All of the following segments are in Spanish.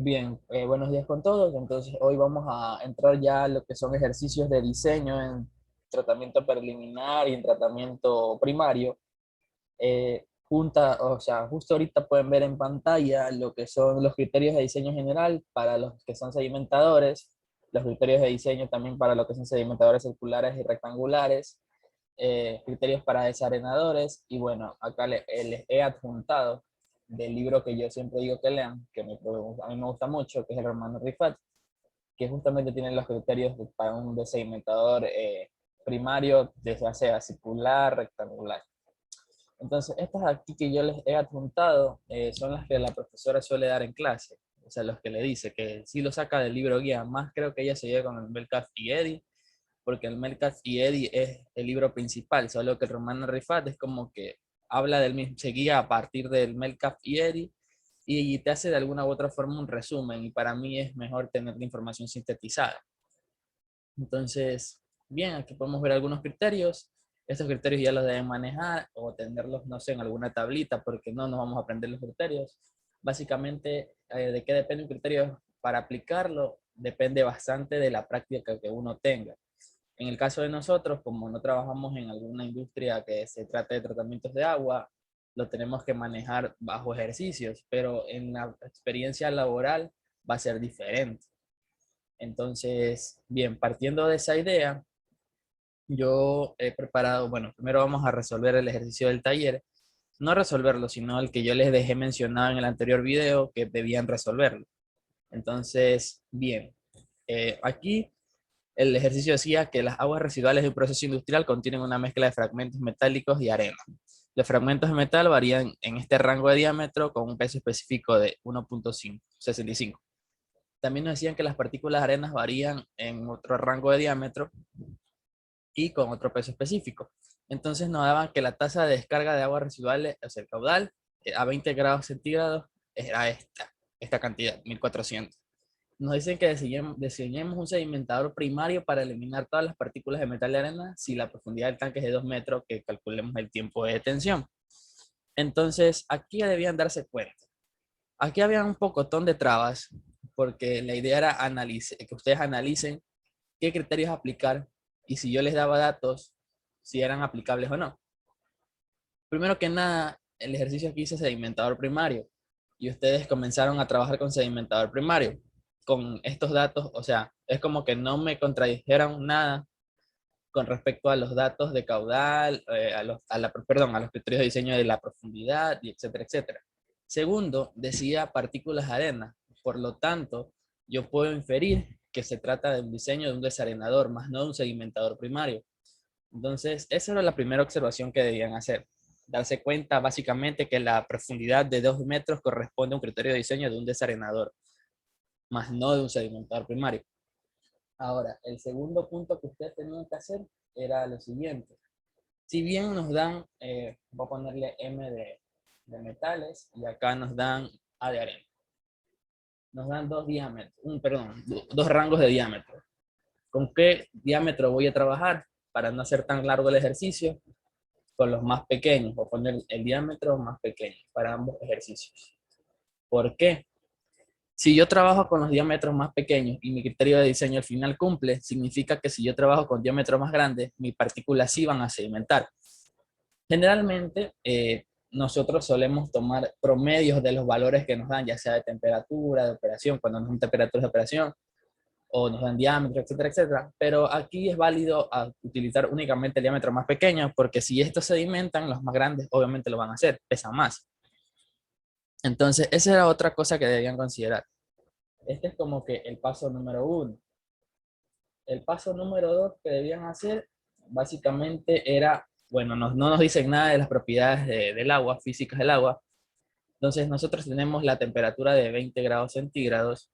Bien, buenos días con todos. Entonces, hoy vamos a entrar ya a lo que son ejercicios de diseño en tratamiento preliminar y en tratamiento primario. O sea, justo ahorita pueden ver en pantalla lo que son los criterios de diseño general para los que son sedimentadores, los criterios de diseño también para lo que son sedimentadores circulares y rectangulares, criterios para desarenadores, y bueno, acá les he adjuntado del libro que yo siempre digo que lean, a mí me gusta mucho, que es el Hermano Rifat, que justamente tiene los criterios para un desedimentador primario, ya sea circular, rectangular. Entonces, estas aquí que yo les he adjuntado son las que la profesora suele dar en clase. O sea, los que le dice que sí lo saca del libro guía, más creo que ella se lleva con el Melcaf y Eddy, porque el Melcaf y Eddy es el libro principal, solo que el Romano Rifat es como que habla del mismo, se guía a partir del Melcaf y Eddy y te hace de alguna u otra forma un resumen, y para mí es mejor tener la información sintetizada. Entonces, bien, aquí podemos ver algunos criterios. Estos criterios ya los deben manejar o tenerlos, no sé, en alguna tablita, porque no nos vamos a aprender los criterios. Básicamente, de qué depende un criterio para aplicarlo, depende bastante de la práctica que uno tenga. En el caso de nosotros, como no trabajamos en alguna industria que se trate de tratamientos de agua, lo tenemos que manejar bajo ejercicios, pero en la experiencia laboral va a ser diferente. Entonces, bien, partiendo de esa idea, yo he preparado, bueno, primero vamos a resolver el ejercicio del taller, no resolverlo, sino el que yo les dejé mencionado en el anterior video que debían resolverlo. Entonces, bien, aquí el ejercicio decía que las aguas residuales de un proceso industrial contienen una mezcla de fragmentos metálicos y arena. Los fragmentos de metal varían en este rango de diámetro con un peso específico de 1.65. También nos decían que las partículas de arenas varían en otro rango de diámetro y con otro peso específico. Entonces nos daban que la tasa de descarga de aguas residuales, o sea, el caudal, a 20 grados centígrados era esta cantidad, 1400. Nos dicen que diseñemos un sedimentador primario para eliminar todas las partículas de metal y arena si la profundidad del tanque es de 2 metros, que calculemos el tiempo de detención. Entonces, aquí ya debían darse cuenta. Aquí había un pocotón de trabas, porque la idea era que ustedes analicen qué criterios aplicar y si yo les daba datos, si eran aplicables o no. Primero que nada, el ejercicio aquí dice sedimentador primario y ustedes comenzaron a trabajar con sedimentador primario. Con estos datos, o sea, es como que no me contradijeron nada con respecto a los datos de caudal, a los criterios de diseño de la profundidad, y etcétera, etcétera. Segundo, decía partículas de arena. Por lo tanto, yo puedo inferir que se trata de un diseño de un desarenador, más no de un sedimentador primario. Entonces, esa era la primera observación que debían hacer. Darse cuenta básicamente que la profundidad de 2 metros corresponde a un criterio de diseño de un desarenador, más no de un sedimentador primario. Ahora, el segundo punto que ustedes tenían que hacer era lo siguiente. Si bien nos dan, voy a ponerle M de metales y acá nos dan A de arena. Nos dan dos diámetros, dos rangos de diámetro. ¿Con qué diámetro voy a trabajar para no hacer tan largo el ejercicio? Con los más pequeños, voy a poner el diámetro más pequeño para ambos ejercicios. ¿Por qué? Si yo trabajo con los diámetros más pequeños y mi criterio de diseño al final cumple, significa que si yo trabajo con diámetros más grandes, mis partículas sí van a sedimentar. Generalmente, nosotros solemos tomar promedios de los valores que nos dan, ya sea de temperatura, de operación, cuando nos dan temperaturas de operación, o nos dan diámetro, etcétera, etcétera. Pero aquí es válido utilizar únicamente el diámetro más pequeño, porque si estos sedimentan, los más grandes obviamente lo van a hacer, pesan más. Entonces, esa era otra cosa que debían considerar. Este es como que el paso número uno. El paso número dos que debían hacer básicamente era, bueno, no nos dicen nada de las propiedades del agua, físicas del agua. Entonces nosotros tenemos la temperatura de 20 grados centígrados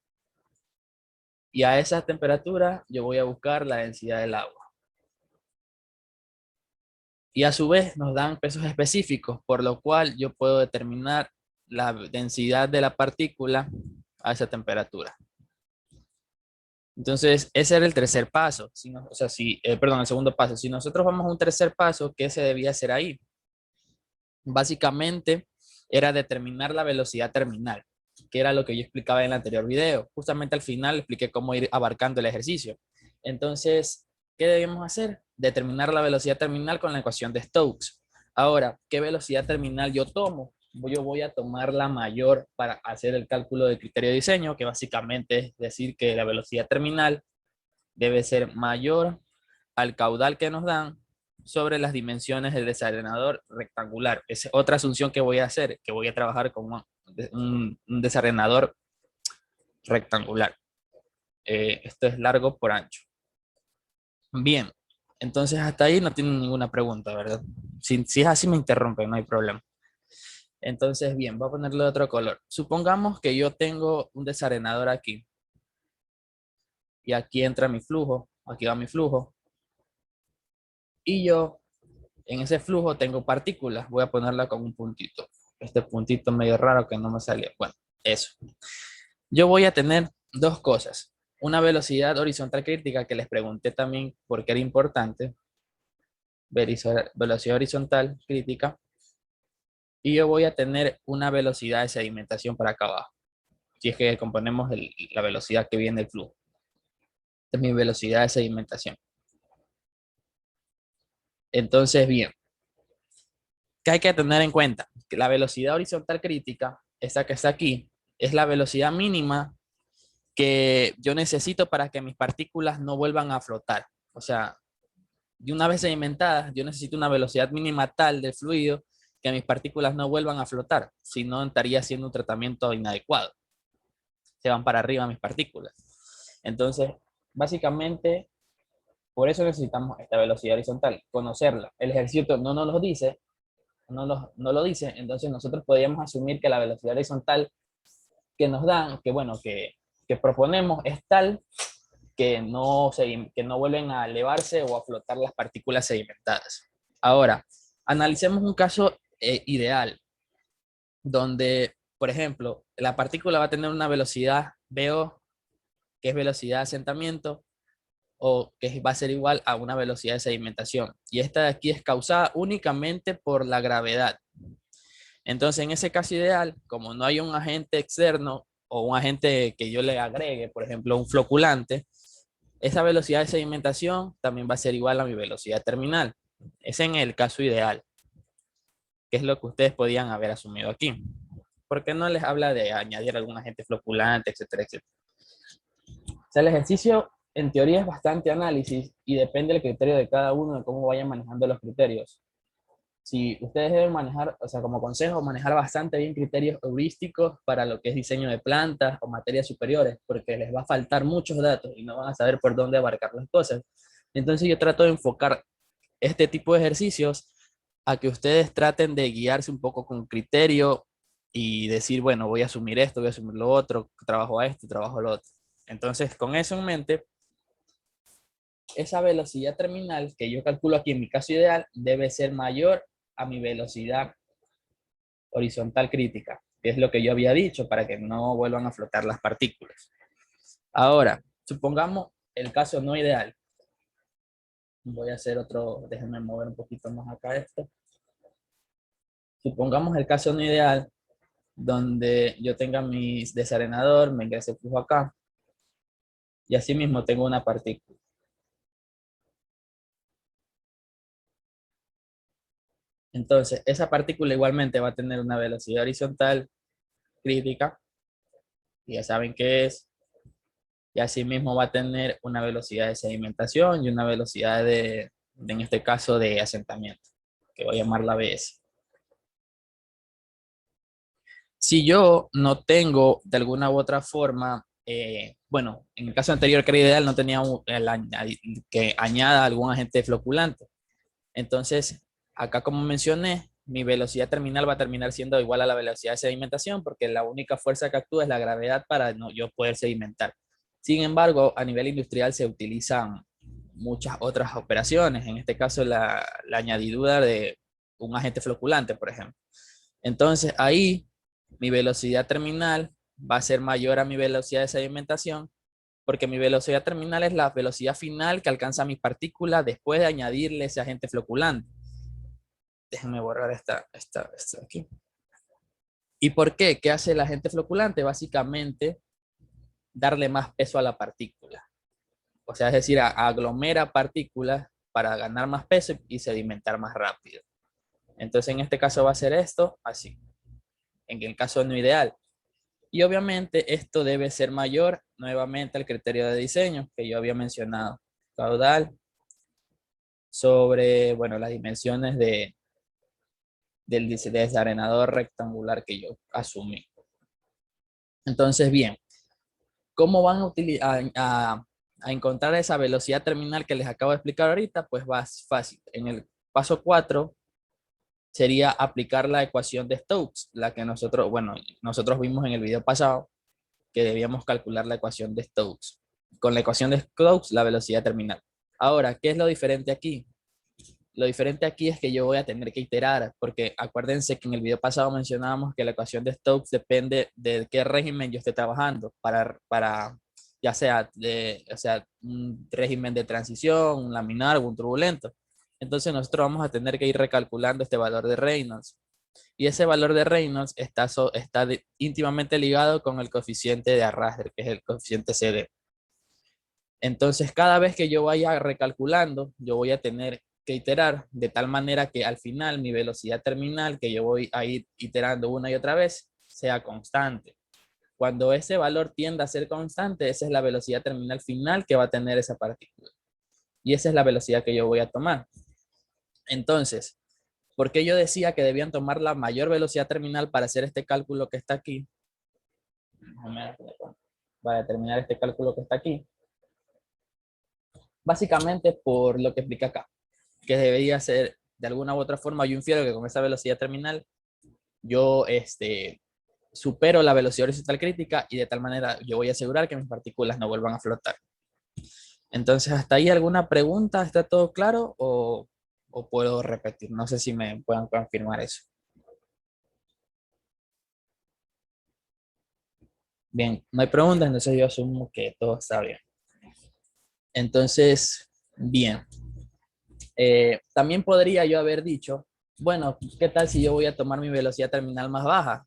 y a esa temperatura yo voy a buscar la densidad del agua. Y a su vez nos dan pesos específicos, por lo cual yo puedo determinar la densidad de la partícula a esa temperatura. Entonces, ese era el tercer paso. El segundo paso. Si nosotros vamos a un tercer paso, ¿qué se debía hacer ahí? Básicamente, era determinar la velocidad terminal. que era lo que yo explicaba en el anterior video. Justamente al final expliqué cómo ir abarcando el ejercicio. Entonces, ¿qué debemos hacer? Determinar la velocidad terminal con la ecuación de Stokes. Ahora, ¿qué velocidad terminal yo tomo? Yo voy a tomar la mayor para hacer el cálculo del criterio de diseño, que básicamente es decir que la velocidad terminal debe ser mayor al caudal que nos dan sobre las dimensiones del desarenador rectangular. Esa es otra asunción que voy a hacer, que voy a trabajar con un desarenador rectangular. Esto es largo por ancho. Bien, entonces hasta ahí no tienen ninguna pregunta, ¿verdad? Si es así me interrumpen, no hay problema. Entonces, bien, voy a ponerle otro color. Supongamos que yo tengo un desarenador aquí. Y aquí entra mi flujo, aquí va mi flujo. Y yo en ese flujo tengo partículas. Voy a ponerla con un puntito. Este puntito medio raro que no me salió. Bueno, eso. Yo voy a tener dos cosas. Una velocidad horizontal crítica que les pregunté también porque era importante. Velocidad horizontal crítica. Y yo voy a tener una velocidad de sedimentación para acá abajo. Si es que componemos la velocidad que viene del flujo. Esta es mi velocidad de sedimentación. Entonces, bien. ¿Qué hay que tener en cuenta? Que la velocidad horizontal crítica, esta que está aquí, es la velocidad mínima que yo necesito para que mis partículas no vuelvan a flotar. O sea, de una vez sedimentadas, yo necesito una velocidad mínima tal del fluido que mis partículas no vuelvan a flotar, si no estaría haciendo un tratamiento inadecuado. Se van para arriba mis partículas. Entonces, básicamente, por eso necesitamos esta velocidad horizontal, conocerla. El ejercicio no nos lo dice, no lo dice, entonces nosotros podríamos asumir que la velocidad horizontal que nos dan, que bueno, que proponemos es tal que no vuelven a elevarse o a flotar las partículas sedimentadas. Ahora, analicemos un caso ideal, donde, por ejemplo, la partícula va a tener una velocidad VO, que es velocidad de asentamiento, o que va a ser igual a una velocidad de sedimentación. Y esta de aquí es causada únicamente por la gravedad. Entonces, en ese caso ideal, como no hay un agente externo o un agente que yo le agregue, por ejemplo, un floculante, esa velocidad de sedimentación también va a ser igual a mi velocidad terminal. Es en el caso ideal, que es lo que ustedes podían haber asumido aquí. ¿Por qué no les habla de añadir algún agente floculante, etcétera, etcétera? O sea, el ejercicio en teoría es bastante análisis y depende del criterio de cada uno de cómo vayan manejando los criterios. Si ustedes deben manejar, o sea, como consejo, manejar bastante bien criterios heurísticos para lo que es diseño de plantas o materias superiores, porque les va a faltar muchos datos y no van a saber por dónde abarcar las cosas. Entonces yo trato de enfocar este tipo de ejercicios a que ustedes traten de guiarse un poco con criterio y decir, bueno, voy a asumir esto, voy a asumir lo otro, trabajo a esto, trabajo a lo otro. Entonces, con eso en mente, esa velocidad terminal que yo calculo aquí en mi caso ideal debe ser mayor a mi velocidad horizontal crítica, que es lo que yo había dicho para que no vuelvan a flotar las partículas. Ahora, supongamos el caso no ideal. Voy a hacer otro, déjenme mover un poquito más acá esto. Supongamos el caso no ideal donde yo tenga mi desarenador, me ingrese el flujo acá y así mismo tengo una partícula. Entonces, esa partícula igualmente va a tener una velocidad horizontal crítica, y ya saben qué es, y así mismo va a tener una velocidad de sedimentación y una velocidad en este caso, de asentamiento, que voy a llamar la BS. Si yo no tengo de alguna u otra forma, bueno, en el caso anterior que era ideal, no tenía que añada algún agente floculante. Entonces, acá como mencioné, mi velocidad terminal va a terminar siendo igual a la velocidad de sedimentación porque la única fuerza que actúa es la gravedad para yo poder sedimentar. Sin embargo, a nivel industrial se utilizan muchas otras operaciones, en este caso la añadidura de un agente floculante, por ejemplo. Entonces, ahí mi velocidad terminal va a ser mayor a mi velocidad de sedimentación porque mi velocidad terminal es la velocidad final que alcanza mi partícula después de añadirle ese agente floculante. Déjenme borrar esta aquí. ¿Y por qué? ¿Qué hace el agente floculante? Básicamente, darle más peso a la partícula. O sea, es decir, aglomera partículas para ganar más peso y sedimentar más rápido. Entonces, en este caso va a ser esto, así, en el caso no ideal. Y obviamente esto debe ser mayor, nuevamente, al criterio de diseño que yo había mencionado. Caudal sobre, bueno, las dimensiones del desarenador rectangular que yo asumí. Entonces, bien, ¿cómo van a encontrar esa velocidad terminal que les acabo de explicar ahorita? Pues va fácil. En el paso 4 sería aplicar la ecuación de Stokes, la que nosotros, bueno, nosotros vimos en el video pasado que debíamos calcular la ecuación de Stokes. Con la ecuación de Stokes, la velocidad terminal. Ahora, ¿qué es lo diferente aquí? Lo diferente aquí es que yo voy a tener que iterar, porque acuérdense que en el video pasado mencionábamos que la ecuación de Stokes depende de qué régimen yo esté trabajando, para ya sea, o sea, un régimen de transición, un laminar o un turbulento. Entonces nosotros vamos a tener que ir recalculando este valor de Reynolds. Y ese valor de Reynolds está íntimamente ligado con el coeficiente de arrastre, que es el coeficiente CD. Entonces, cada vez que yo vaya recalculando, yo voy a tener que iterar de tal manera que al final mi velocidad terminal, que yo voy a ir iterando una y otra vez, sea constante. Cuando ese valor tienda a ser constante, esa es la velocidad terminal final que va a tener esa partícula. Y esa es la velocidad que yo voy a tomar. Entonces, ¿por qué yo decía que debían tomar la mayor velocidad terminal para hacer este cálculo que está aquí? Voy a determinar este cálculo que está aquí. Básicamente por lo que explica acá, que debería ser de alguna u otra forma, yo infiero que con esa velocidad terminal yo supero la velocidad horizontal crítica y de tal manera yo voy a asegurar que mis partículas no vuelvan a flotar. Entonces, ¿hasta ahí alguna pregunta? ¿Está todo claro o puedo repetir? No sé si me puedan confirmar eso. Bien, no hay preguntas, entonces yo asumo que todo está bien. Entonces, bien. También podría yo haber dicho, bueno, ¿qué tal si yo voy a tomar mi velocidad terminal más baja?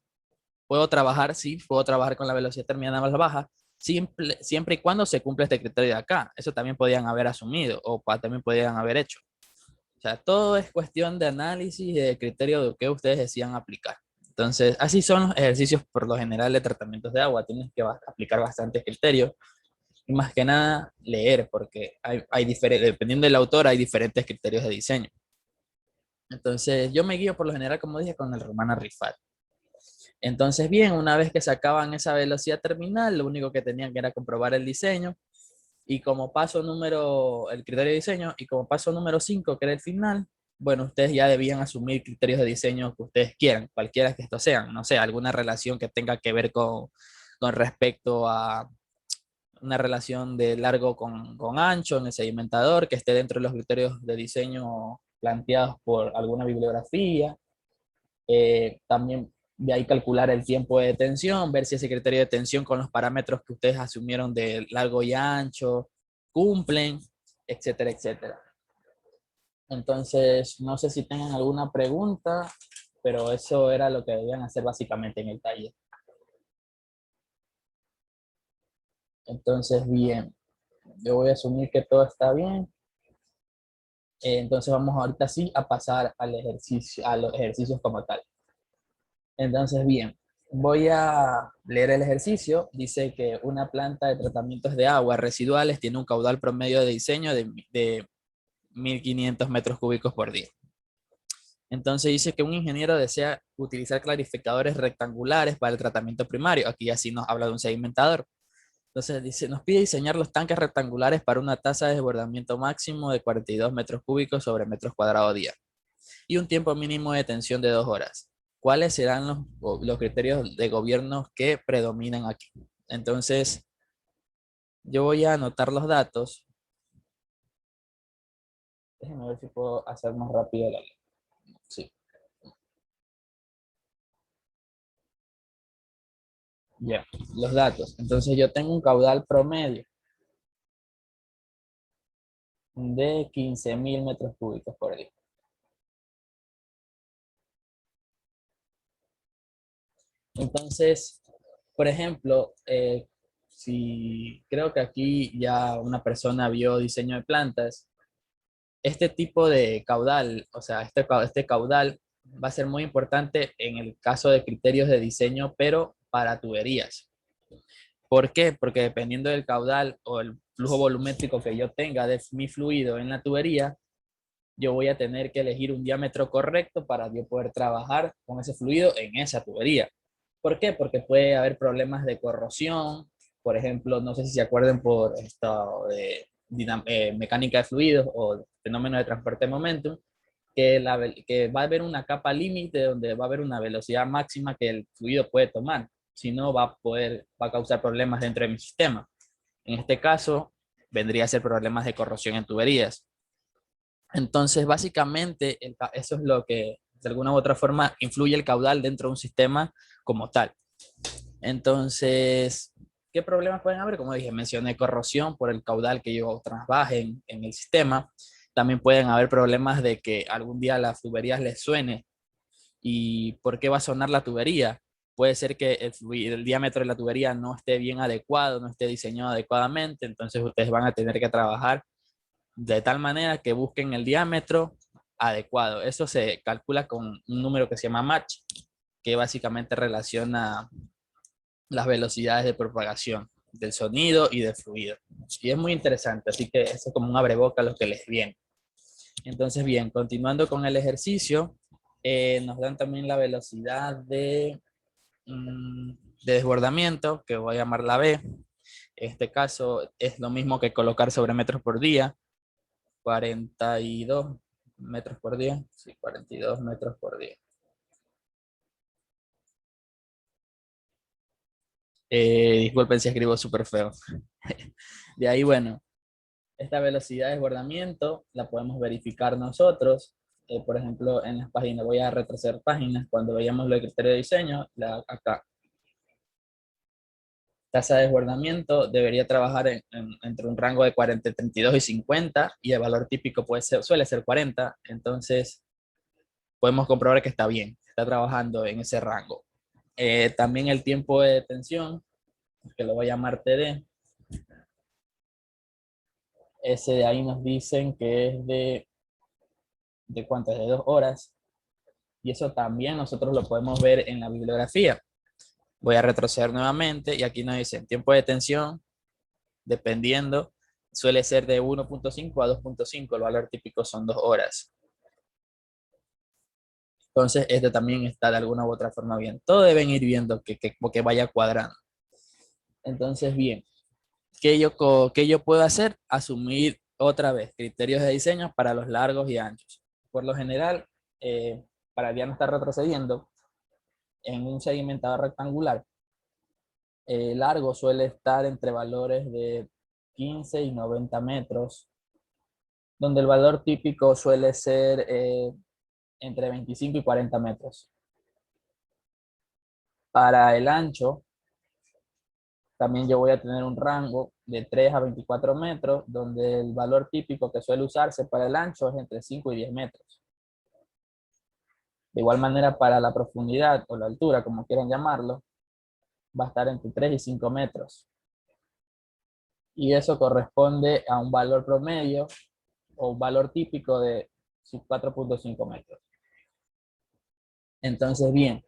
Puedo trabajar, sí, puedo trabajar con la velocidad terminal más baja, siempre y cuando se cumpla este criterio de acá. Eso también podían haber asumido o también podían haber hecho. O sea, todo es cuestión de análisis y de criterio de que ustedes decían aplicar. Entonces, así son los ejercicios por lo general de tratamientos de agua. Tienes que aplicar bastantes criterios y más que nada leer, porque dependiendo del autor, hay diferentes criterios de diseño. Entonces, yo me guío por lo general, como dije, con el Romana Rifat. Entonces, bien, una vez que sacaban esa velocidad terminal, lo único que tenían que era comprobar el diseño y como paso el criterio de diseño y como paso número 5, que era el final, bueno, ustedes ya debían asumir criterios de diseño que ustedes quieran, cualquiera que estos sean, no sé, alguna relación que tenga que ver con respecto a una relación de largo con ancho en el sedimentador, que esté dentro de los criterios de diseño planteados por alguna bibliografía. También de ahí calcular el tiempo de detención, ver si ese criterio de detención con los parámetros que ustedes asumieron de largo y ancho cumplen, etcétera, etcétera. Entonces, no sé si tengan alguna pregunta, pero eso era lo que debían hacer básicamente en el taller. Entonces, bien, yo voy a asumir que todo está bien. Entonces vamos ahorita sí a pasar al ejercicio, a los ejercicios como tal. Entonces, bien, voy a leer el ejercicio. Dice que una planta de tratamientos de aguas residuales tiene un caudal promedio de diseño de 1.500 metros cúbicos por día. Entonces dice que un ingeniero desea utilizar clarificadores rectangulares para el tratamiento primario. Aquí así nos habla de un sedimentador. Entonces dice, nos pide diseñar los tanques rectangulares para una tasa de desbordamiento máximo de 42 metros cúbicos sobre metros cuadrados día y un tiempo mínimo de tensión de 2 horas. ¿Cuáles serán los criterios de gobierno que predominan aquí? Entonces, yo voy a anotar los datos. Déjenme ver si puedo hacer más rápido la ley. Sí. Ya, los datos. Entonces, yo tengo un caudal promedio de 15.000 metros cúbicos por día. Entonces, por ejemplo, si creo que aquí ya una persona vio diseño de plantas, este tipo de caudal, o sea, este caudal va a ser muy importante en el caso de criterios de diseño, pero para tuberías. ¿Por qué? Porque dependiendo del caudal o el flujo volumétrico que yo tenga de mi fluido en la tubería, yo voy a tener que elegir un diámetro correcto para yo poder trabajar con ese fluido en esa tubería. ¿Por qué? Porque puede haber problemas de corrosión, por ejemplo, no sé si se acuerdan por esto de mecánica de fluidos o fenómeno de transporte de momentum, que va a haber una capa límite donde va a haber una velocidad máxima que el fluido puede tomar. Si no, va a causar problemas dentro de mi sistema. En este caso, vendría a ser problemas de corrosión en tuberías. Entonces, básicamente, eso es lo que de alguna u otra forma influye el caudal dentro de un sistema como tal. Entonces, ¿qué problemas pueden haber? Como dije, mencioné corrosión por el caudal que yo trabaje en el sistema. También pueden haber problemas de que algún día las tuberías les suene. ¿Y por qué va a sonar la tubería? Puede ser que el diámetro de la tubería no esté bien adecuado, no esté diseñado adecuadamente, entonces ustedes van a tener que trabajar de tal manera que busquen el diámetro adecuado. Eso se calcula con un número que se llama Mach, que básicamente relaciona las velocidades de propagación del sonido y del fluido. Y es muy interesante, así que eso es como un abreboca a lo que les viene. Entonces, bien, continuando con el ejercicio, nos dan también la velocidad de desbordamiento, que voy a llamar la B. En este caso es lo mismo que colocar sobre metros por día, 42 metros por día, sí, 42 metros por día. Disculpen si escribo súper feo. De ahí, bueno, esta velocidad de desbordamiento la podemos verificar nosotros. Por ejemplo, en las páginas, voy a retroceder páginas, cuando veíamos el criterio de diseño, acá, tasa de desbordamiento debería trabajar entre un rango de 40, 32 y 50, y el valor típico suele ser 40, entonces podemos comprobar que está bien, está trabajando en ese rango. También el tiempo de detención, que lo voy a llamar TD, ese de ahí nos dicen que es ¿de cuántas? De 2 horas, y eso también nosotros lo podemos ver en la bibliografía. Voy a retroceder nuevamente y aquí nos dicen tiempo de detención, dependiendo, suele ser de 1.5 a 2.5, el valor típico son 2 horas. Entonces, este también está de alguna u otra forma bien. Todo deben ir viendo que vaya cuadrando. Entonces, bien, ¿qué yo puedo hacer? Asumir otra vez criterios de diseño para los largos y anchos. Por lo general, para ya no estar retrocediendo, en un segmentador rectangular, largo suele estar entre valores de 15 y 90 metros, donde el valor típico suele ser entre 25 y 40 metros. Para el ancho, también yo voy a tener un rango de 3 a 24 metros, donde el valor típico que suele usarse para el ancho es entre 5 y 10 metros. De igual manera, para la profundidad o la altura, como quieran llamarlo, va a estar entre 3 y 5 metros. Y eso corresponde a un valor promedio o un valor típico de 4.5 metros. Entonces, bien,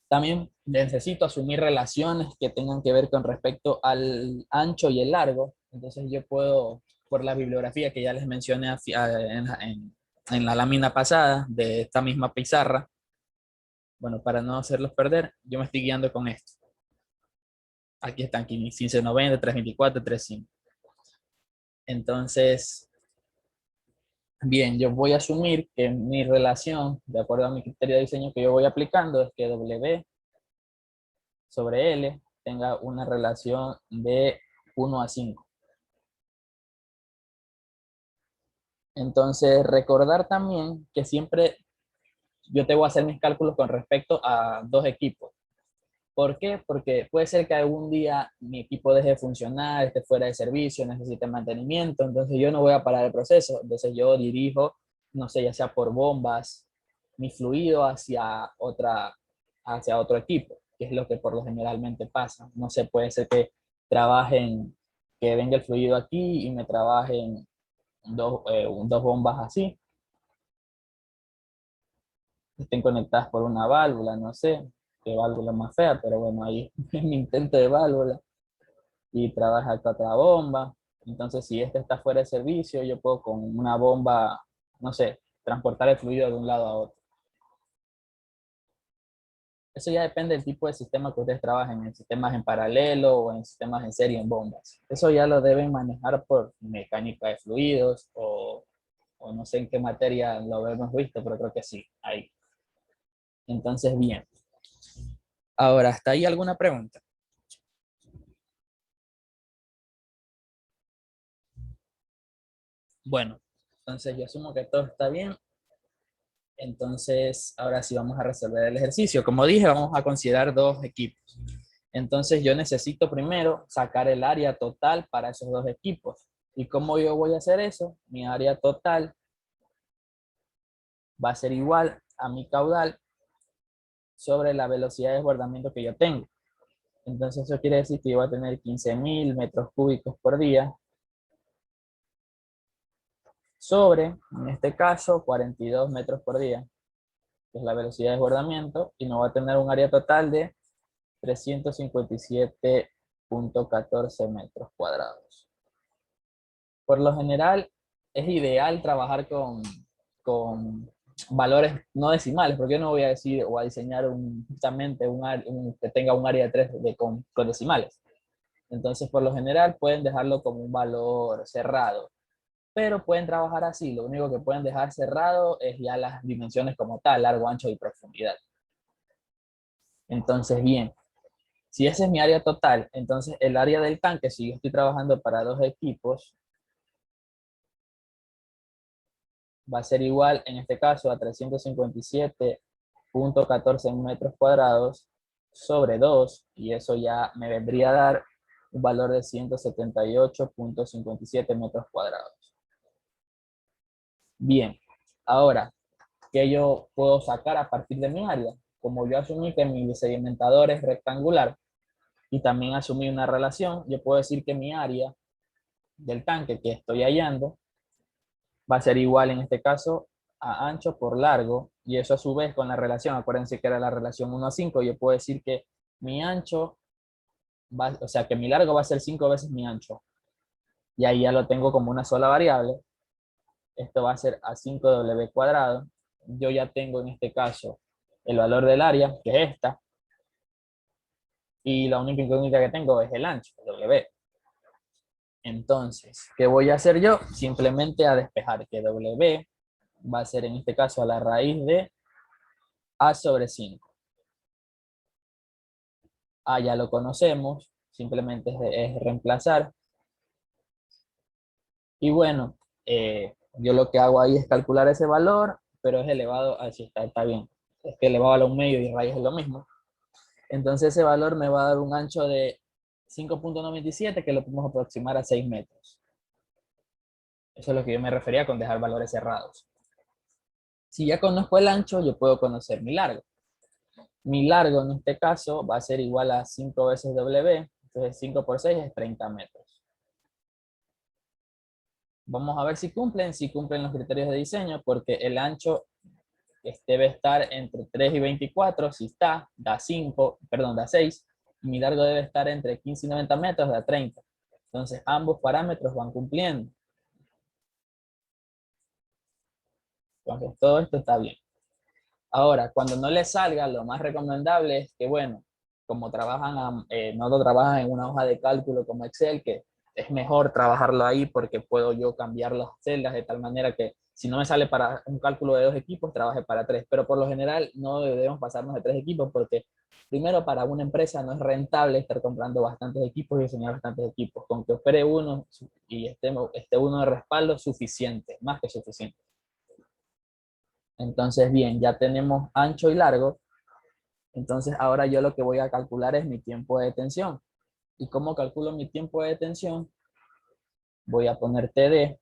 también necesito asumir relaciones que tengan que ver con respecto al ancho y el largo. Entonces yo puedo, por la bibliografía que ya les mencioné en la lámina pasada de esta misma pizarra, bueno, para no hacerlos perder, yo me estoy guiando con esto. Aquí están 1590, 324, 35. Entonces, bien, yo voy a asumir que mi relación, de acuerdo a mi criterio de diseño que yo voy aplicando, es que W sobre L tenga una relación de 1 a 5. Entonces, recordar también que siempre yo te voy a hacer mis cálculos con respecto a dos equipos. ¿Por qué? Porque puede ser que algún día mi equipo deje de funcionar, esté fuera de servicio, necesite mantenimiento, entonces yo no voy a parar el proceso. Entonces yo dirijo, no sé, ya sea por bombas, mi fluido hacia hacia otro equipo, que es lo que por lo generalmente pasa. No sé, puede ser que trabajen, que venga el fluido aquí y me trabajen dos bombas así, estén conectadas por una válvula, no sé, qué válvula más fea, pero bueno, ahí es mi intento de válvula y trabaja acá otra bomba. Entonces, si este está fuera de servicio, yo puedo con una bomba, no sé, transportar el fluido de un lado a otro. Eso ya depende del tipo de sistema que ustedes trabajen, en sistemas en paralelo o en sistemas en serie en bombas. Eso ya lo deben manejar por mecánica de fluidos o no sé en qué materia lo hemos visto, pero creo que sí, ahí. Entonces, bien. Ahora, ¿hasta ahí alguna pregunta? Bueno, entonces yo asumo que todo está bien. Entonces, ahora sí vamos a resolver el ejercicio. Como dije, vamos a considerar dos equipos. Entonces, yo necesito primero sacar el área total para esos dos equipos. ¿Y cómo yo voy a hacer eso? Mi área total va a ser igual a mi caudal sobre la velocidad de desbordamiento que yo tengo. Entonces, eso quiere decir que yo voy a tener 15.000 metros cúbicos por día sobre, en este caso, 42 metros por día, que es la velocidad de desbordamiento, y no va a tener un área total de 357,14 metros cuadrados. Por lo general, es ideal trabajar con valores no decimales, porque yo no voy a decir o a diseñar justamente que tenga un área de 3 con decimales. Entonces, por lo general, pueden dejarlo como un valor cerrado, pero pueden trabajar así. Lo único que pueden dejar cerrado es ya las dimensiones como tal, largo, ancho y profundidad. Entonces, bien, si esa es mi área total, entonces el área del tanque, si yo estoy trabajando para dos equipos, va a ser igual, en este caso, a 357,14 metros cuadrados sobre 2, y eso ya me vendría a dar un valor de 178,57 metros cuadrados. Bien, ahora, ¿qué yo puedo sacar a partir de mi área? Como yo asumí que mi sedimentador es rectangular y también asumí una relación, yo puedo decir que mi área del tanque que estoy hallando va a ser igual en este caso a ancho por largo, y eso a su vez con la relación, acuérdense que era la relación 1 a 5, yo puedo decir que mi ancho, o sea que mi largo va a ser 5 veces mi ancho, y ahí ya lo tengo como una sola variable. Esto va a ser a 5w cuadrado. Yo ya tengo en este caso el valor del área, que es esta, y la única incógnita que tengo es el ancho, w. Entonces, ¿qué voy a hacer yo? Simplemente a despejar que w va a ser en este caso a la raíz de a sobre 5. A ya lo conocemos, simplemente es reemplazar. Y bueno, yo lo que hago ahí es calcular ese valor, pero es elevado, así está bien. Es que elevado a la 1/2 y raíz es lo mismo. Entonces ese valor me va a dar un ancho de 5,97 que lo podemos aproximar a 6 metros. Eso es lo que yo me refería con dejar valores cerrados. Si ya conozco el ancho, yo puedo conocer mi largo. Mi largo en este caso va a ser igual a 5 veces W, entonces 5 por 6 es 30 metros. Vamos a ver si cumplen los criterios de diseño, porque el ancho debe estar entre 3 y 24, si está, da 5, perdón, da 6, y mi largo debe estar entre 15 y 90 metros, da 30. Entonces ambos parámetros van cumpliendo. Entonces todo esto está bien. Ahora, cuando no les salga, lo más recomendable es que, bueno, como no lo trabajan en una hoja de cálculo como Excel, que es mejor trabajarlo ahí porque puedo yo cambiar las celdas de tal manera que si no me sale para un cálculo de 2 equipos, trabaje para 3. Pero por lo general no debemos pasarnos de 3 equipos porque primero para una empresa no es rentable estar comprando bastantes equipos y diseñar bastantes equipos. Con que opere uno y esté uno de respaldo, suficiente, más que suficiente. Entonces, bien, ya tenemos ancho y largo. Entonces, ahora yo lo que voy a calcular es mi tiempo de detención. ¿Y cómo calculo mi tiempo de detención? Voy a poner TD.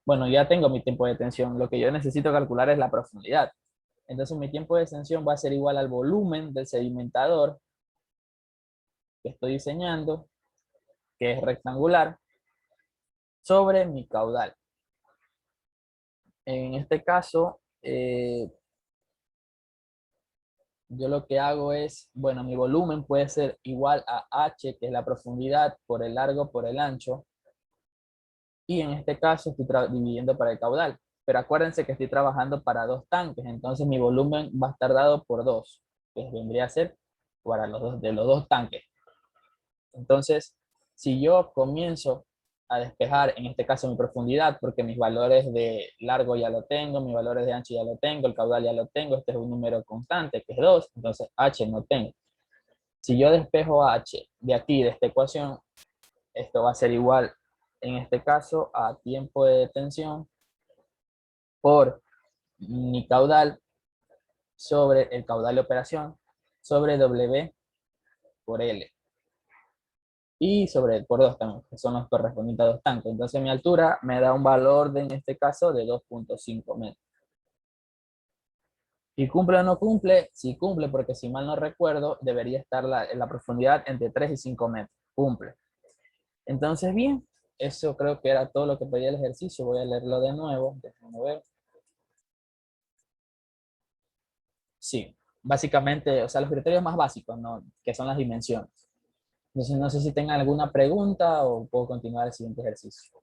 Bueno, ya tengo mi tiempo de detención. Lo que yo necesito calcular es la profundidad. Entonces mi tiempo de extensión va a ser igual al volumen del sedimentador que estoy diseñando, que es rectangular, sobre mi caudal. En este caso, yo lo que hago es, bueno, mi volumen puede ser igual a H, que es la profundidad, por el largo, por el ancho, y en este caso estoy dividiendo para el caudal. Pero acuérdense que estoy trabajando para dos tanques, entonces mi volumen va a estar dado por 2, que vendría a ser para los dos, de los dos tanques. Entonces, si yo comienzo a despejar, en este caso mi profundidad, porque mis valores de largo ya lo tengo, mis valores de ancho ya lo tengo, el caudal ya lo tengo, este es un número constante que es 2, entonces H no tengo. Si yo despejo H de aquí, de esta ecuación, esto va a ser igual, en este caso, a tiempo de detención por mi caudal sobre el caudal de operación sobre W por L. Y sobre por 2 también, que son los correspondientes a dos tanques. Entonces mi altura me da un valor en este caso de 2.5 metros. ¿Y cumple o no cumple? Sí cumple, porque si mal no recuerdo, debería estar la profundidad entre 3 y 5 metros. Cumple. Entonces, bien, eso creo que era todo lo que pedía el ejercicio. Voy a leerlo de nuevo. Déjenme ver. Sí, básicamente, o sea, los criterios más básicos, ¿no? Que son las dimensiones. Entonces, no sé si tengan alguna pregunta o puedo continuar el siguiente ejercicio.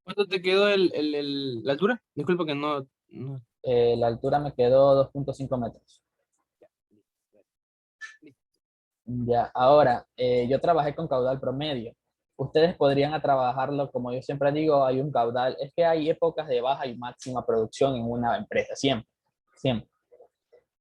¿Cuánto te quedó la altura? Disculpa que no. La altura me quedó 2.5 metros. Ya, ahora, yo trabajé con caudal promedio. Ustedes podrían a trabajarlo, como yo siempre digo, hay un caudal, es que hay épocas de baja y máxima producción en una empresa, siempre, siempre.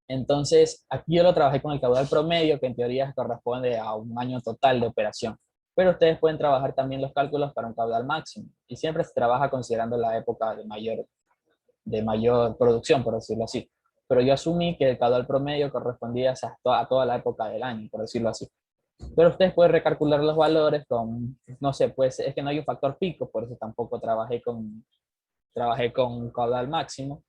Entonces, aquí yo lo trabajé con el caudal promedio, que en teoría corresponde a un año total de operación. Pero ustedes pueden trabajar también los cálculos para un caudal máximo. Y siempre se trabaja considerando la época de mayor producción, por decirlo así. Pero yo asumí que el caudal promedio correspondía a toda la época del año, por decirlo así. Pero ustedes pueden recalcular los valores con, no sé, pues es que no hay un factor pico, por eso tampoco trabajé con un caudal máximo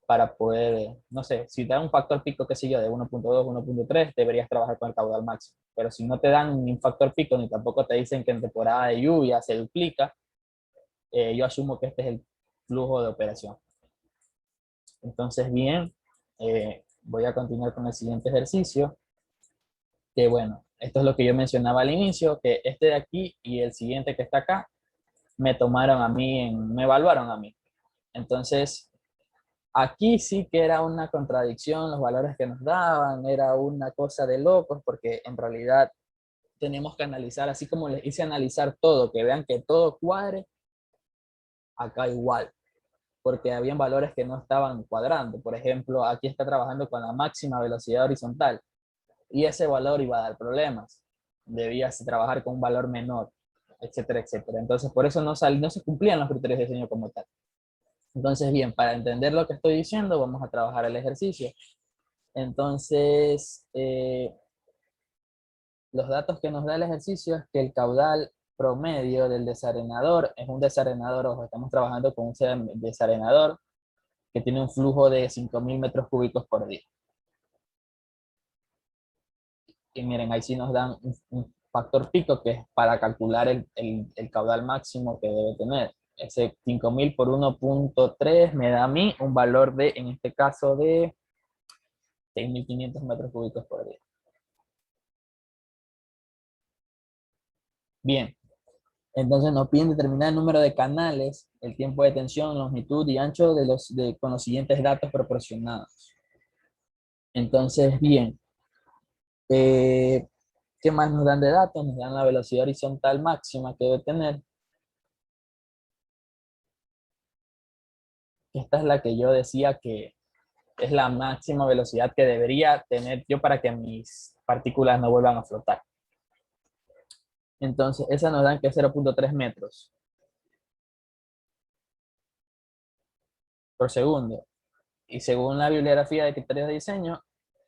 para poder, no sé, si te dan un factor pico, qué sé yo, de 1.2, 1.3, deberías trabajar con el caudal máximo. Pero si no te dan ni un factor pico, ni tampoco te dicen que en temporada de lluvia se duplica, yo asumo que este es el flujo de operación. Entonces, bien, voy a continuar con el siguiente ejercicio, que bueno, esto es lo que yo mencionaba al inicio, que este de aquí y el siguiente que está acá, me tomaron a mí, me evaluaron a mí. Entonces, aquí sí que era una contradicción, los valores que nos daban, era una cosa de locos, porque en realidad tenemos que analizar, así como les hice analizar todo, que vean que todo cuadre, acá igual, porque habían valores que no estaban cuadrando. Por ejemplo, aquí está trabajando con la máxima velocidad horizontal, y ese valor iba a dar problemas. Debías trabajar con un valor menor, etcétera, etcétera. Entonces, por eso no se cumplían los criterios de diseño como tal. Entonces, bien, para entender lo que estoy diciendo, vamos a trabajar el ejercicio. Entonces, los datos que nos da el ejercicio es que el caudal promedio del desarenador es un desarenador, ojo, estamos trabajando con un desarenador que tiene un flujo de 5.000 metros cúbicos por día. Y miren, ahí sí nos dan un factor pico que es para calcular el caudal máximo que debe tener. Ese 5.000 por 1.3 me da a mí un valor de, en este caso, de 6.500 metros cúbicos por día. Bien, entonces nos piden determinar el número de canales, el tiempo de tensión, longitud y ancho con los siguientes datos proporcionados. Entonces, bien, ¿qué más nos dan de datos? Nos dan la velocidad horizontal máxima que debe tener. Esta es la que yo decía que es la máxima velocidad que debería tener yo para que mis partículas no vuelvan a flotar. Entonces, esa nos dan que es 0.3 metros por segundo. Y según la bibliografía de criterios de diseño,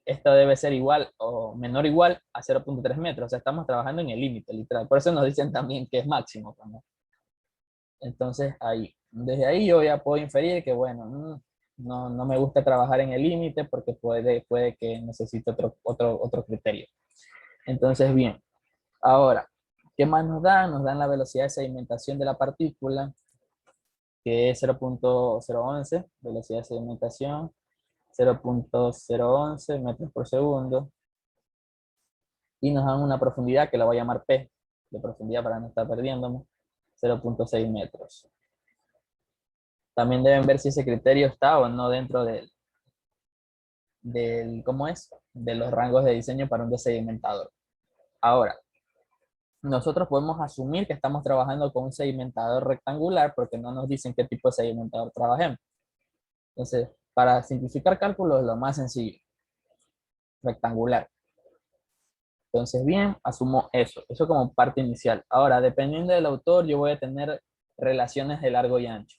esto debe ser igual o menor o igual a 0.3 metros. O sea, estamos trabajando en el límite, literal. Por eso nos dicen también que es máximo, ¿no? Entonces, ahí. Desde ahí yo ya puedo inferir que, bueno, no me gusta trabajar en el límite porque puede que necesite otro criterio. Entonces, bien, ahora, ¿qué más nos dan? Nos dan la velocidad de sedimentación de la partícula, que es 0.011, velocidad de sedimentación, 0.011 metros por segundo, y nos dan una profundidad que la voy a llamar P, de profundidad para no estar perdiéndome, 0.6 metros. También deben ver si ese criterio está o no dentro ¿cómo es? De los rangos de diseño para un desedimentador. Ahora, nosotros podemos asumir que estamos trabajando con un sedimentador rectangular porque no nos dicen qué tipo de sedimentador trabajemos. Entonces, para simplificar cálculos, lo más sencillo, rectangular. Entonces, bien, asumo eso como parte inicial. Ahora, dependiendo del autor, yo voy a tener relaciones de largo y ancho.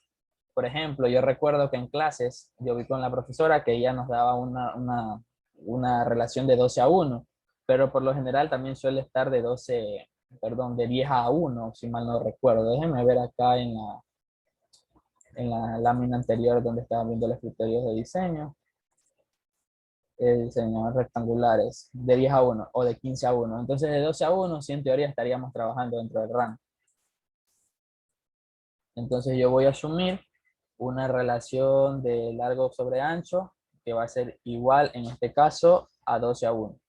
Por ejemplo, yo recuerdo que en clases, yo vi con la profesora que ella nos daba una relación de 12:1, pero por lo general también suele estar de 10:1, si mal no recuerdo. Déjenme ver acá en la lámina anterior donde estaban viendo los criterios de diseño. Diseño rectangulares de 10:1 o de 15:1. Entonces de 12:1 sí en teoría estaríamos trabajando dentro del rango. Entonces yo voy a asumir una relación de largo sobre ancho que va a ser igual en este caso a 12:1.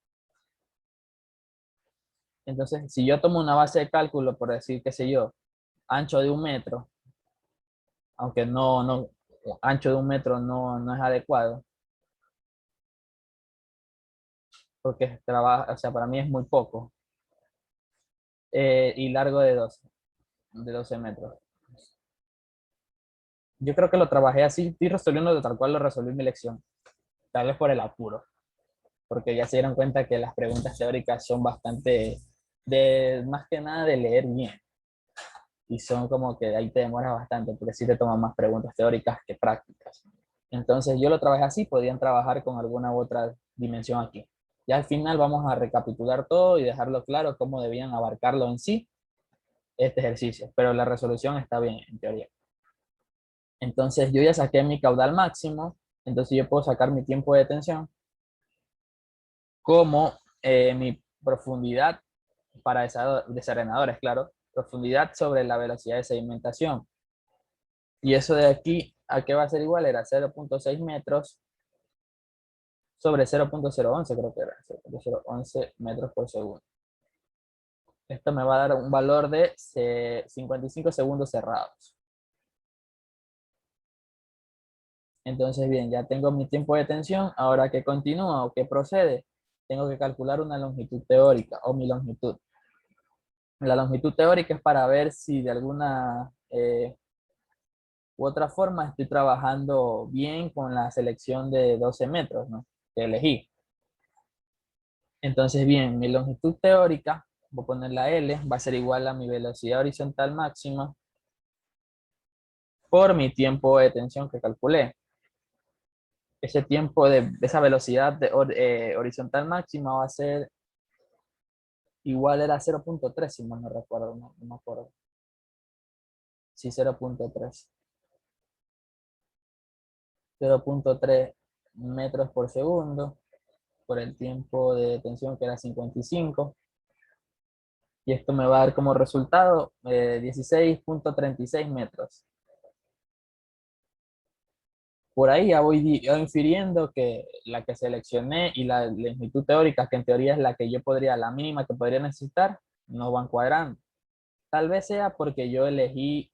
Entonces si yo tomo una base de cálculo por decir, qué sé yo, ancho de 1 metro, aunque ancho de 1 metro no es adecuado, porque o sea, para mí es muy poco, y largo de 12 metros. Yo creo que lo trabajé así, estoy resolviendo de tal cual lo resolví en mi lección, tal vez por el apuro, porque ya se dieron cuenta que las preguntas teóricas son bastante, más que nada de leer bien, y son como que ahí te demoras bastante, porque sí te toman más preguntas teóricas que prácticas. Entonces yo lo trabajé así, podían trabajar con alguna u otra dimensión aquí. Ya al final vamos a recapitular todo y dejarlo claro cómo debían abarcarlo en sí este ejercicio, pero la resolución está bien en teoría. Entonces yo ya saqué mi caudal máximo, entonces yo puedo sacar mi tiempo de detención como mi profundidad para desarenadores, claro, profundidad sobre la velocidad de sedimentación. Y eso de aquí, ¿a qué va a ser igual? Era 0.6 metros sobre 0.011, creo que era 0.011 metros por segundo. Esto me va a dar un valor de 55 segundos cerrados. Entonces, bien, ya tengo mi tiempo de tensión. Ahora, ¿qué continúa o qué procede? Tengo que calcular una longitud teórica o mi longitud. La longitud teórica es para ver si de alguna u otra forma estoy trabajando bien con la selección de 12 metros, ¿no?, que elegí. Entonces, bien, mi longitud teórica, voy a poner la L, va a ser igual a mi velocidad horizontal máxima por mi tiempo de tensión que calculé. Ese tiempo de esa velocidad horizontal máxima va a ser igual, era 0.3, si mal no recuerdo, no me acuerdo. Sí, 0.3. 0.3 metros por segundo por el tiempo de detención que era 55. Y esto me va a dar como resultado 16.36 metros. Por ahí ya voy infiriendo que la que seleccioné y la longitud teórica, que en teoría es la que yo podría, la mínima que podría necesitar, no van cuadrando. Tal vez sea porque yo elegí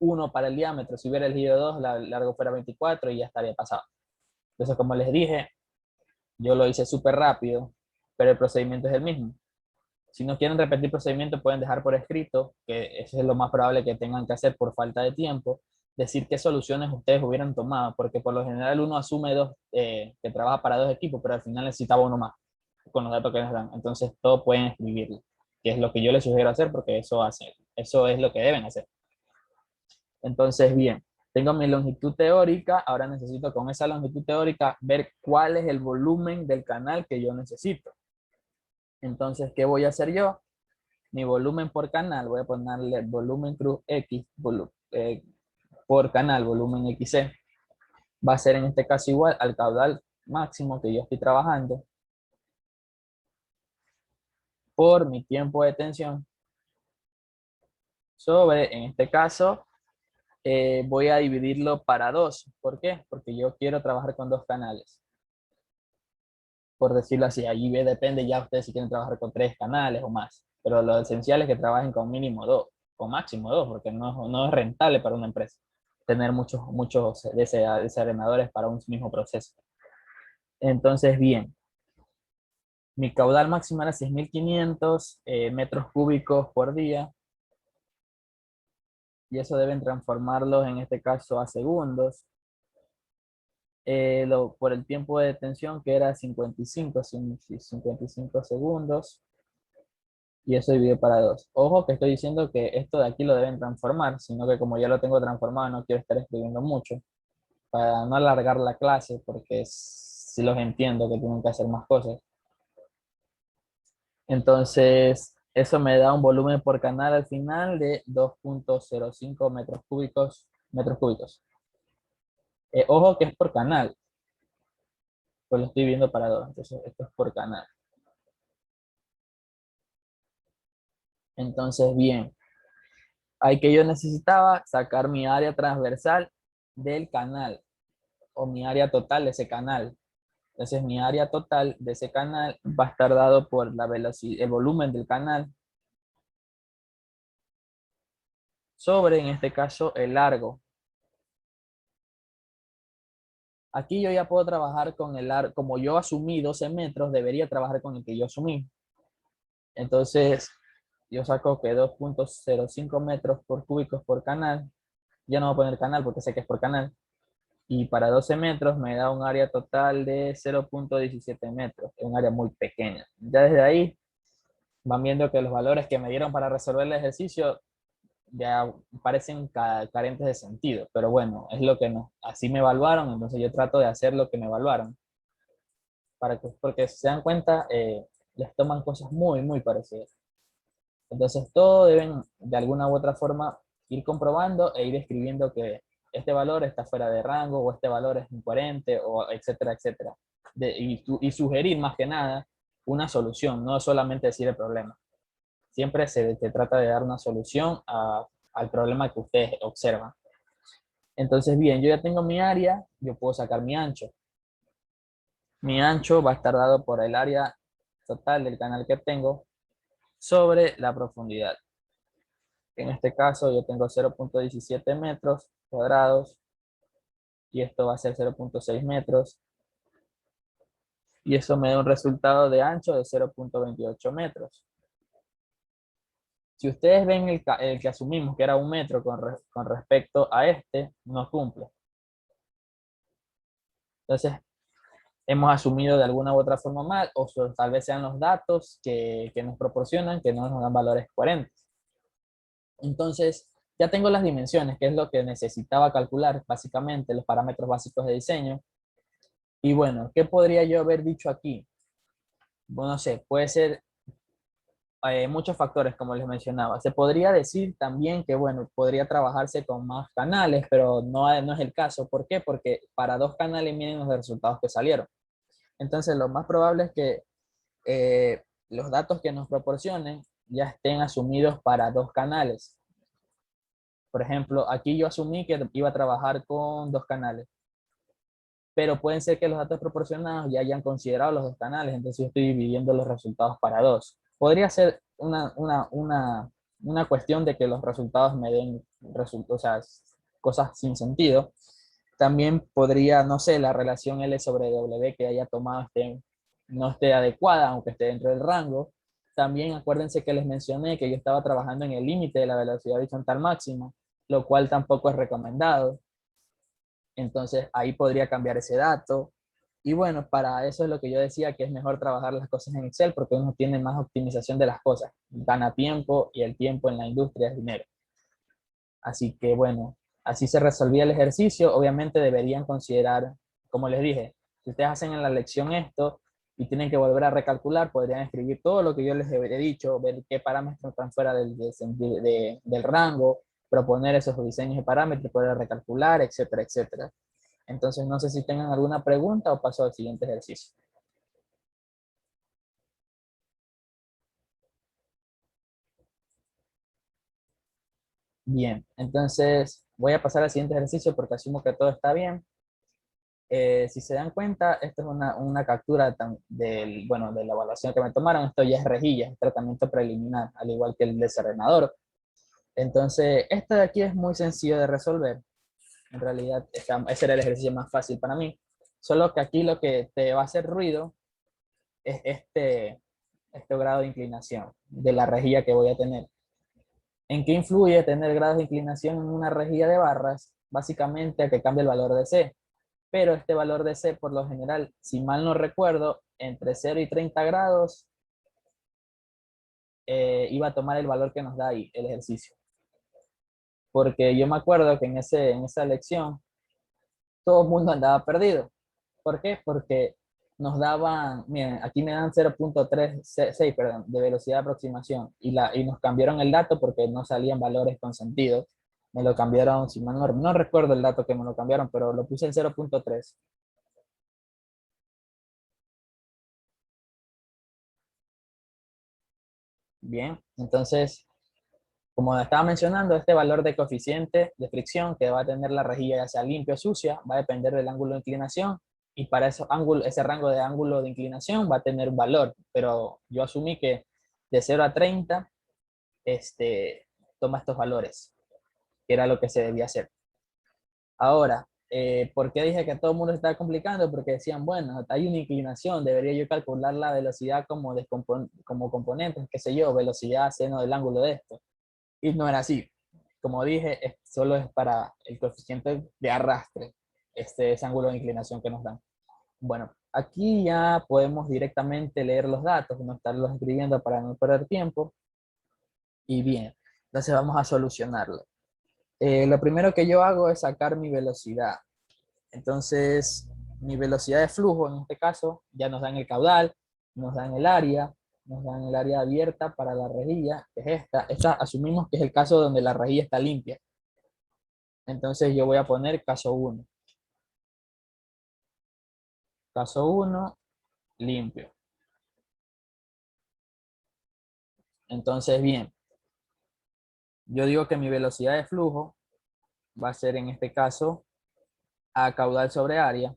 1 para el diámetro. Si hubiera elegido 2, la largo fuera 24 y ya estaría pasado. Entonces, como les dije, yo lo hice súper rápido, pero el procedimiento es el mismo. Si no quieren repetir procedimiento, pueden dejar por escrito, que eso es lo más probable que tengan que hacer por falta de tiempo, decir qué soluciones ustedes hubieran tomado, porque por lo general uno asume que trabaja para 2 equipos, pero al final necesitaba uno más, con los datos que les dan. Entonces, todo pueden escribirlo, que es lo que yo les sugiero hacer, porque eso es lo que deben hacer. Entonces, bien, tengo mi longitud teórica, ahora necesito con esa longitud teórica ver cuál es el volumen del canal que yo necesito. Entonces, ¿qué voy a hacer yo? Mi volumen por canal, voy a ponerle volumen cruz X, por canal, volumen XC, va a ser en este caso igual al caudal máximo que yo estoy trabajando por mi tiempo de tensión sobre, en este caso, voy a dividirlo para 2. ¿Por qué? Porque yo quiero trabajar con 2 canales. Por decirlo así, allí depende ya ustedes si quieren trabajar con 3 canales o más. Pero lo esencial es que trabajen con mínimo 2, con máximo 2, porque no es rentable para una empresa tener muchos desarenadores para un mismo proceso. Entonces, bien, mi caudal máximo era 6.500 metros cúbicos por día, y eso deben transformarlos en este caso a segundos. Por el tiempo de detención que era 55 segundos, y eso dividido para 2. Ojo que estoy diciendo que esto de aquí lo deben transformar, sino que como ya lo tengo transformado no quiero estar escribiendo mucho para no alargar la clase, porque sí los entiendo que tienen que hacer más cosas. Entonces, eso me da un volumen por canal al final de 2.05 metros cúbicos. Ojo que es por canal, pues lo estoy viendo para 2, entonces esto es por canal. Entonces, bien, ahí que yo necesitaba sacar mi área transversal del canal, o mi área total de ese canal. Entonces, mi área total de ese canal va a estar dado por la velocidad, el volumen del canal, sobre, en este caso, el largo. Aquí yo ya puedo trabajar con el largo, como yo asumí 12 metros, debería trabajar con el que yo asumí. Entonces, yo saco que 2.05 metros por cúbicos por canal. Ya no voy a poner canal porque sé que es por canal. Y para 12 metros me da un área total de 0.17 metros. Es un área muy pequeña. Ya desde ahí van viendo que los valores que me dieron para resolver el ejercicio ya parecen carentes de sentido. Pero bueno, es lo que no. Así me evaluaron, entonces yo trato de hacer lo que me evaluaron. Porque si se dan cuenta, les toman cosas muy, muy parecidas. Entonces, todo deben de alguna u otra forma ir comprobando e ir escribiendo que este valor está fuera de rango o este valor es incoherente o etcétera, etcétera. Y sugerir más que nada una solución, no solamente decir el problema. Siempre se trata de dar una solución al problema que ustedes observan. Entonces, bien, yo ya tengo mi área, yo puedo sacar mi ancho. Mi ancho va a estar dado por el área total del canal que tengo sobre la profundidad. En este caso yo tengo 0.17 metros cuadrados y esto va a ser 0.6 metros y eso me da un resultado de ancho de 0.28 metros. Si ustedes ven el que asumimos que era 1 metro con respecto a este, no cumple. Entonces, hemos asumido de alguna u otra forma mal, o tal vez sean los datos que nos proporcionan que no nos dan valores coherentes. Entonces, ya tengo las dimensiones, que es lo que necesitaba calcular, básicamente, los parámetros básicos de diseño. Y bueno, ¿qué podría yo haber dicho aquí? Bueno, no sé, puede ser muchos factores, como les mencionaba. Se podría decir también que, bueno, podría trabajarse con más canales, pero no es el caso. ¿Por qué? Porque para 2 canales miren los resultados que salieron. Entonces, lo más probable es que los datos que nos proporcionen ya estén asumidos para 2 canales. Por ejemplo, aquí yo asumí que iba a trabajar con 2 canales, pero pueden ser que los datos proporcionados ya hayan considerado los 2 canales, entonces yo estoy dividiendo los resultados para 2. Podría ser una cuestión de que los resultados me den o sea, cosas sin sentido. También podría, no sé, la relación L sobre W que haya tomado no esté adecuada, aunque esté dentro del rango. También acuérdense que les mencioné que yo estaba trabajando en el límite de la velocidad horizontal máxima, lo cual tampoco es recomendado. Entonces ahí podría cambiar ese dato. Y bueno, para eso es lo que yo decía, que es mejor trabajar las cosas en Excel porque uno tiene más optimización de las cosas, gana tiempo y el tiempo en la industria es dinero. Así que bueno, así se resolvía el ejercicio. Obviamente deberían considerar, como les dije, si ustedes hacen en la lección esto y tienen que volver a recalcular, podrían escribir todo lo que yo les he dicho, ver qué parámetros están fuera del rango, proponer esos diseños de parámetros, poder recalcular, etcétera, etcétera. Entonces, no sé si tengan alguna pregunta o paso al siguiente ejercicio. Bien, entonces voy a pasar al siguiente ejercicio porque asumo que todo está bien. Si se dan cuenta, esto es una captura bueno, de la evaluación que me tomaron. Esto ya es rejilla, es tratamiento preliminar, al igual que el desenredador. Entonces, esto de aquí es muy sencillo de resolver. En realidad, ese era el ejercicio más fácil para mí. Solo que aquí lo que te va a hacer ruido es este grado de inclinación de la rejilla que voy a tener. ¿En qué influye tener grados de inclinación en una rejilla de barras? Básicamente a que cambie el valor de C. Pero este valor de C, por lo general, si mal no recuerdo, entre 0 y 30 grados, iba a tomar el valor que nos da ahí el ejercicio. Porque yo me acuerdo que en esa lección, todo el mundo andaba perdido. ¿Por qué? Porque nos daban, miren, aquí me dan 0.36, perdón, de velocidad de aproximación y nos cambiaron el dato porque no salían valores con sentido. Me lo cambiaron, si mal no recuerdo el dato que me lo cambiaron, pero lo puse en 0.3. Bien, entonces, como estaba mencionando, este valor de coeficiente de fricción que va a tener la rejilla, ya sea limpia o sucia, va a depender del ángulo de inclinación y para ese rango de ángulo de inclinación va a tener un valor, pero yo asumí que de 0 a 30 toma estos valores, que era lo que se debía hacer. Ahora, ¿por qué dije que todo el mundo se estaba complicando? Porque decían, bueno, hay una inclinación, debería yo calcular la velocidad como componentes, qué sé yo, velocidad seno del ángulo de esto. Y no era así. Como dije, solo es para el coeficiente de arrastre, ese ángulo de inclinación que nos dan. Bueno, aquí ya podemos directamente leer los datos, no estarlos escribiendo para no perder tiempo. Y bien, entonces vamos a solucionarlo. Lo primero que yo hago es sacar mi velocidad. Entonces, mi velocidad de flujo, en este caso, ya nos dan el caudal, nos dan el área, nos dan el área abierta para la rejilla, que es esta. Esta asumimos que es el caso donde la rejilla está limpia. Entonces yo voy a poner caso 1. Caso 1, limpio. Entonces, bien, yo digo que mi velocidad de flujo va a ser en este caso a caudal sobre área.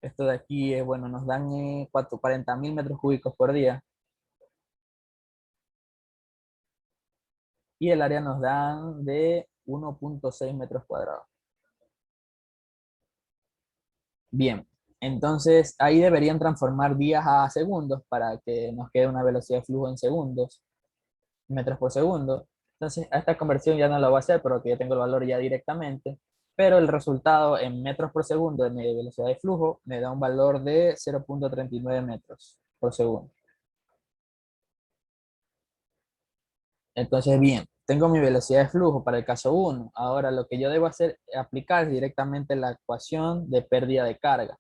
Esto de aquí es, bueno, nos dan 40.000 metros cúbicos por día. Y el área nos dan de 1.6 metros cuadrados. Bien, entonces ahí deberían transformar días a segundos para que nos quede una velocidad de flujo en segundos, metros por segundo. Entonces a esta conversión ya no la voy a hacer porque ya tengo el valor ya directamente, pero el resultado en metros por segundo de mi velocidad de flujo me da un valor de 0.39 metros por segundo. Entonces, bien, tengo mi velocidad de flujo para el caso 1. Ahora lo que yo debo hacer es aplicar directamente la ecuación de pérdida de carga,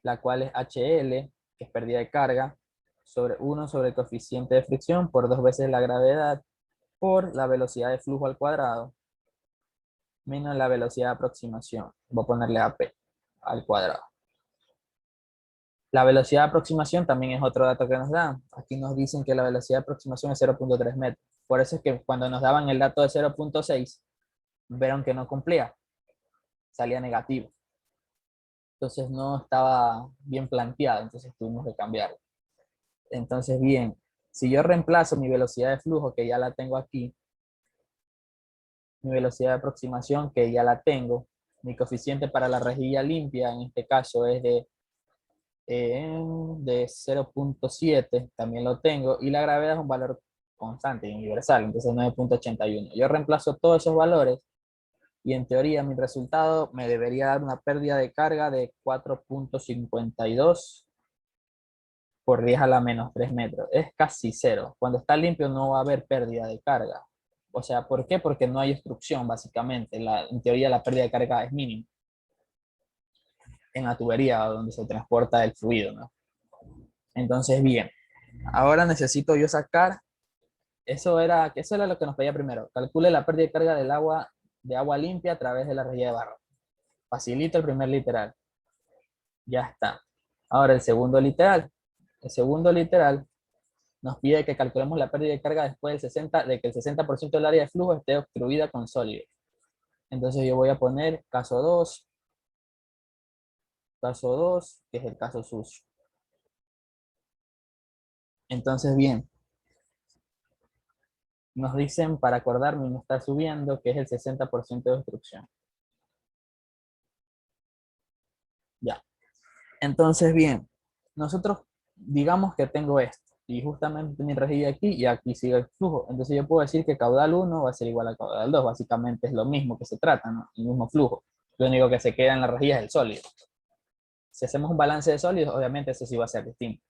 la cual es HL, que es pérdida de carga, sobre 1 sobre el coeficiente de fricción por 2 veces la gravedad por la velocidad de flujo al cuadrado menos la velocidad de aproximación. Voy a ponerle AP al cuadrado. La velocidad de aproximación también es otro dato que nos dan. Aquí nos dicen que la velocidad de aproximación es 0.3 metros. Por eso es que cuando nos daban el dato de 0.6, vieron que no cumplía, salía negativo. Entonces no estaba bien planteado, entonces tuvimos que cambiarlo. Entonces, bien, si yo reemplazo mi velocidad de flujo, que ya la tengo aquí, mi velocidad de aproximación, que ya la tengo, mi coeficiente para la rejilla limpia, en este caso es de 0.7, también lo tengo, y la gravedad es un valor constante, universal, entonces 9.81. Yo reemplazo todos esos valores y en teoría mi resultado me debería dar una pérdida de carga de 4.52 por 10 a la menos 3 metros. Es casi cero. Cuando está limpio no va a haber pérdida de carga. O sea, ¿por qué? Porque no hay obstrucción, básicamente. En teoría la pérdida de carga es mínima en la tubería donde se transporta el fluido, ¿no? Entonces, bien, ahora necesito yo sacar eso era lo que nos pedía primero. Calcule la pérdida de carga de agua limpia a través de la rejilla de barra. Facilito el primer literal. Ya está. Ahora el segundo literal. El segundo literal nos pide que calculemos la pérdida de carga después de que el 60% del área de flujo esté obstruida con sólidos. Entonces yo voy a poner caso 2, que es el caso sucio. Entonces, bien, nos dicen para acordarme no está subiendo, que es el 60% de obstrucción. Ya. Entonces, bien, nosotros digamos que tengo esto, y justamente mi rejilla aquí, y aquí sigue el flujo. Entonces yo puedo decir que caudal 1 va a ser igual a caudal 2, básicamente es lo mismo que se trata, ¿no? El mismo flujo. Lo único que se queda en la rejilla es el sólido. Si hacemos un balance de sólidos, obviamente eso sí va a ser distinto.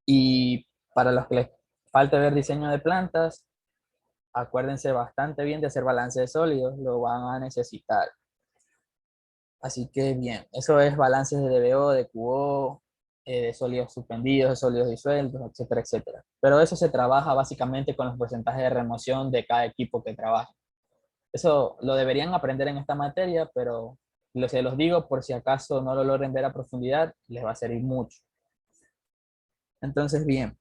Y para los que les falte ver diseño de plantas, acuérdense bastante bien de hacer balance de sólidos, lo van a necesitar. Así que bien, eso es balances de DBO, de QO, de sólidos suspendidos, de sólidos disueltos, etcétera, etcétera. Pero eso se trabaja básicamente con los porcentajes de remoción de cada equipo que trabaja. Eso lo deberían aprender en esta materia, pero se los digo por si acaso no lo logren ver a profundidad, les va a servir mucho. Entonces, bien,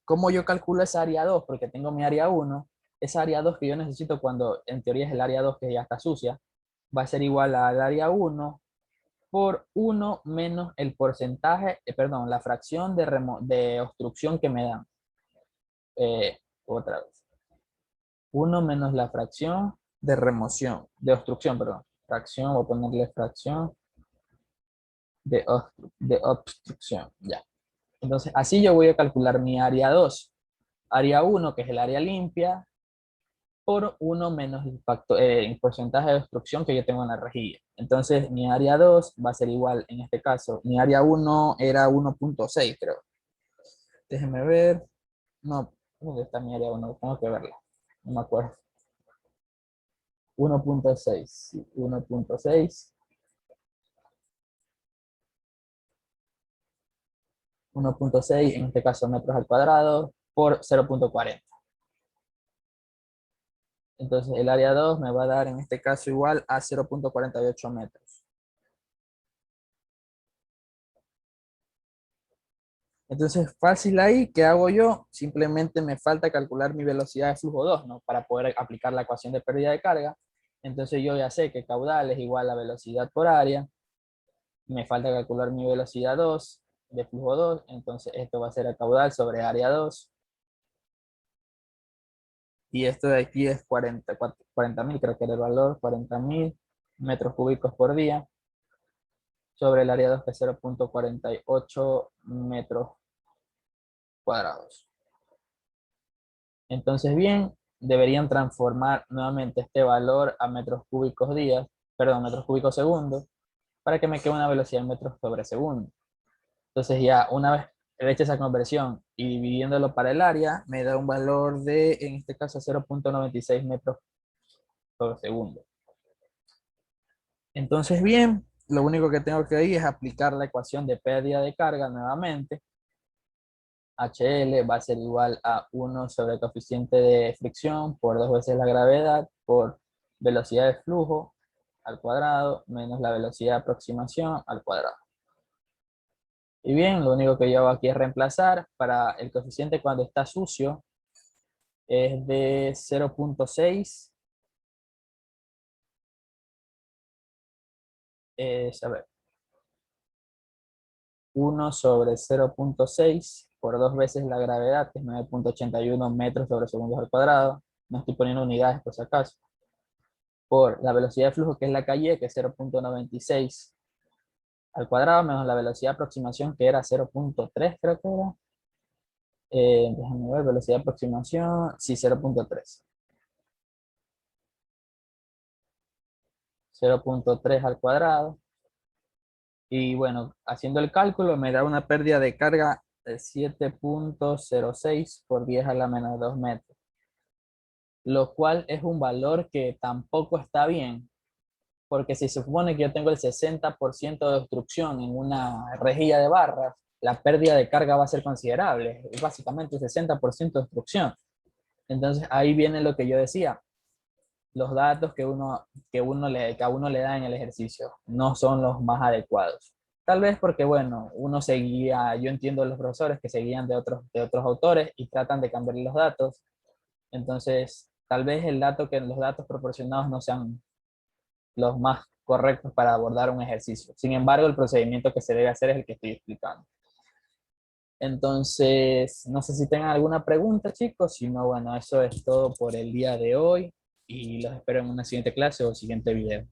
¿cómo yo calculo esa área 2? Porque tengo mi área 1, esa área 2 que yo necesito cuando en teoría es el área 2 que ya está sucia, va a ser igual al área 1 por 1 menos el porcentaje, perdón, la fracción de obstrucción que me dan. Otra vez. 1 menos la fracción de remoción, de obstrucción, perdón. Fracción, voy a ponerle fracción de obstrucción, ya. Entonces, así yo voy a calcular mi área 2. Área 1, que es el área limpia, por 1 menos el porcentaje de obstrucción que yo tengo en la rejilla. Entonces, mi área 2 va a ser igual, en este caso, mi área 1 era 1.6, creo. Déjenme ver. No, ¿dónde está mi área 1? Tengo que verla. No me acuerdo. 1.6, sí, 1.6. 1.6, en este caso metros al cuadrado, por 0.40. Entonces el área 2 me va a dar en este caso igual a 0.48 metros. Entonces fácil ahí, ¿qué hago yo? Simplemente me falta calcular mi velocidad de flujo 2, ¿no? Para poder aplicar la ecuación de pérdida de carga. Entonces yo ya sé que caudal es igual a velocidad por área. Me falta calcular mi velocidad 2 de flujo 2. Entonces esto va a ser el caudal sobre área 2. Y esto de aquí es 40.000, creo que era el valor, 40.000 metros cúbicos por día, sobre el área 2 que es 0.48 metros cuadrados. Entonces, bien, deberían transformar nuevamente este valor a metros cúbicos metros cúbicos segundos, para que me quede una velocidad en metros sobre segundo. Entonces ya una vez hecha esa conversión y dividiéndolo para el área, me da un valor de, en este caso, 0.96 metros por segundo. Entonces, bien, lo único que tengo que ir es aplicar la ecuación de pérdida de carga nuevamente. HL va a ser igual a 1 sobre el coeficiente de fricción por 2 veces la gravedad por velocidad de flujo al cuadrado menos la velocidad de aproximación al cuadrado. Y bien, lo único que yo hago aquí es reemplazar. Para el coeficiente cuando está sucio es de 0.6. A ver, 1 sobre 0.6 por 2 veces la gravedad, que es 9.81 metros sobre segundos al cuadrado. No estoy poniendo unidades por si acaso. Por la velocidad de flujo, que es la calle, que es 0.96 al cuadrado, menos la velocidad de aproximación, que era 0.3, creo que era. Déjame ver, velocidad de aproximación, sí, 0.3. 0.3 al cuadrado. Y bueno, haciendo el cálculo me da una pérdida de carga de 7.06 por 10 a la menos 2 metros. Lo cual es un valor que tampoco está bien, porque si se supone que yo tengo el 60% de obstrucción en una rejilla de barras, la pérdida de carga va a ser considerable, es básicamente 60% de obstrucción. Entonces ahí viene lo que yo decía, los datos que a uno le da en el ejercicio no son los más adecuados. Tal vez porque, bueno, uno seguía, yo entiendo los profesores que seguían de otros autores y tratan de cambiar los datos. Entonces, tal vez los datos proporcionados no sean los más correctos para abordar un ejercicio. Sin embargo, el procedimiento que se debe hacer es el que estoy explicando. Entonces, no sé si tengan alguna pregunta, chicos. Si no, bueno, eso es todo por el día de hoy y los espero en una siguiente clase o siguiente video.